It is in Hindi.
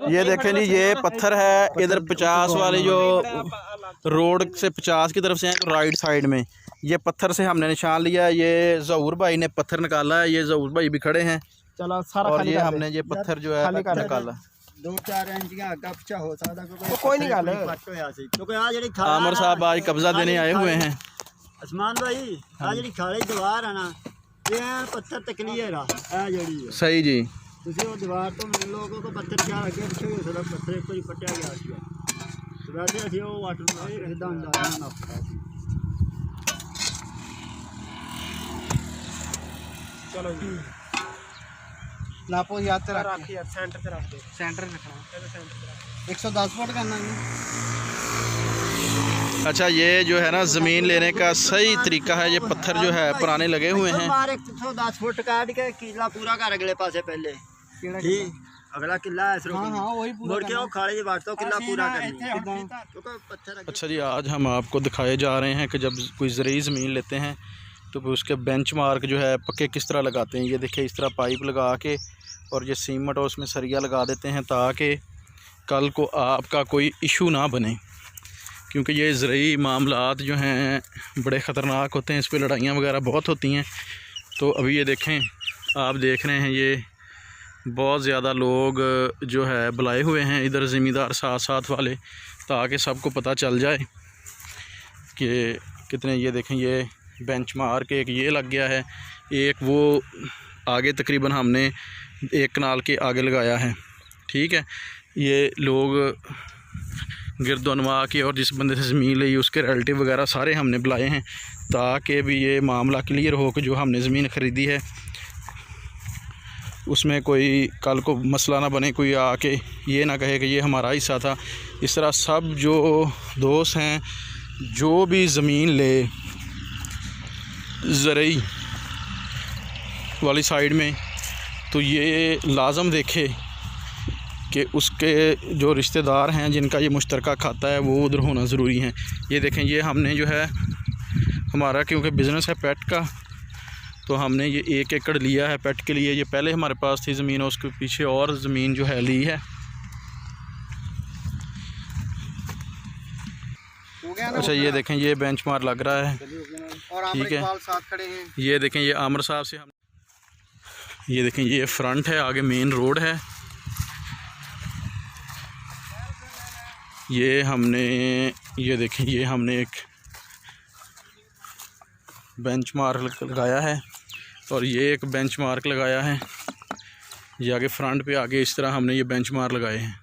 ये देखें जी, ये पत्थर है इधर 50 वाली जो रोड से 50 की तरफ से है राइट साइड में, ये पत्थर से हमने निशान लिया। ये जहूर भाई ने पत्थर निकाला है, ये जहूर भाई भी खड़े हैं। चलो सारा और ये हमने ये पत्थर जो है निकाला। 2-4 इंच आगा पीछा हो सकता तो कोई नहीं गल क्योंकि आ जेडी खाल आमर साहब आज कब्जा देने आए हुए हैं। आसमान भाई आ जेडी खाली दीवार है ना, ये पत्थर ते क्लियर आ जेडी सही जी। ਤੁਸੀਂ ਉਹ ਦੀਵਾਰ ਤੋਂ ਲੋਗੋ ਕੋ ਪੱਥਰ ਚਾਹ ਅੱਗੇ ਪਿੱਛੇ ਹੋ ਸਕਦਾ, ਪੱਥਰ ਇੱਕ ਵਾਰੀ ਫਟਿਆ ਗਿਆ ਸੀ। ਵੈਸੇ ਅਸੀਂ ਉਹ ਵਾਟਰ ਨਾਲ ਇਦਾਂ ਅੰਦਾਜ਼ਾ ਨਾ चलो जी नापो याद से रख यार, सेंटर पे रख दे, सेंटर रखना पहले सेंटर पे रख। 110 फुट करना है। अच्छा, ये जो है ना ज़मीन लेने का सही तरीका है, ये पत्थर जो है पुराने लगे हुए हैं। 110 फुट काट के किला पूरा कर अगले पासे पहले अगला किला है सिर्फ। हाँ वही पूरा मुड़ के वो खाली बाट तो किला पूरा करनी। अच्छा जी, आज हम आपको दिखाए जा रहे हैं कि जब कोई ज़रूरी ज़मीन लेते हैं तो उसके बेंचमार्क जो है पक्के किस तरह लगाते हैं। ये देखिए, इस तरह पाइप लगा के और ये सीमेंट और उसमें सरिया लगा देते हैं ताकि कल को आपका कोई इशू ना बने, क्योंकि ये ज़रूरी मामलात जो हैं बड़े ख़तरनाक होते हैं, इस पर लड़ाइयाँ वगैरह बहुत होती हैं। तो अभी ये देखें, आप देख रहे हैं ये बहुत ज़्यादा लोग जो है बुलाए हुए हैं इधर ज़मींदार साथ साथ वाले, ताकि सबको पता चल जाए कि कितने। ये देखें, ये बेंचमार्क एक ये लग गया है, एक वो आगे तकरीबन हमने 1 कनाल के आगे लगाया है। ठीक है, ये लोग गिरदोनवा के और जिस बंदे से ज़मीन ली उसके रिलेटिव वगैरह सारे हमने बुलाए हैं ताकि भी ये मामला क्लियर हो कि जो हमने ज़मीन ख़रीदी है उसमें कोई कल को मसला ना बने, कोई आके ये ना कहे कि ये हमारा हिस्सा था। इस तरह सब जो दोस्त हैं जो भी ज़मीन ले ज़रूरी वाली साइड में, तो ये लाजम देखे कि उसके जो रिश्तेदार हैं जिनका ये मुश्तरका खाता है वो उधर होना ज़रूरी है। ये देखें, ये हमने जो है हमारा क्योंकि बिज़नेस है पेट का, तो हमने ये 1 एकड़ लिया है पेट के लिए। ये पहले हमारे पास थी ज़मीन, उसके पीछे और ज़मीन जो है ली है। अच्छा, ये देखें, ये बेंचमार्क लग रहा है। ठीक है, ये देखें, ये आमर साहब से हम ये देखें, ये फ्रंट है, आगे मेन रोड है। ये हमने ये देखें, ये हमने एक बेंचमार्क लगाया है और ये एक बेंचमार्क लगाया है। ये आगे फ्रंट पे आगे इस तरह हमने ये बेंचमार्क लगाए हैं।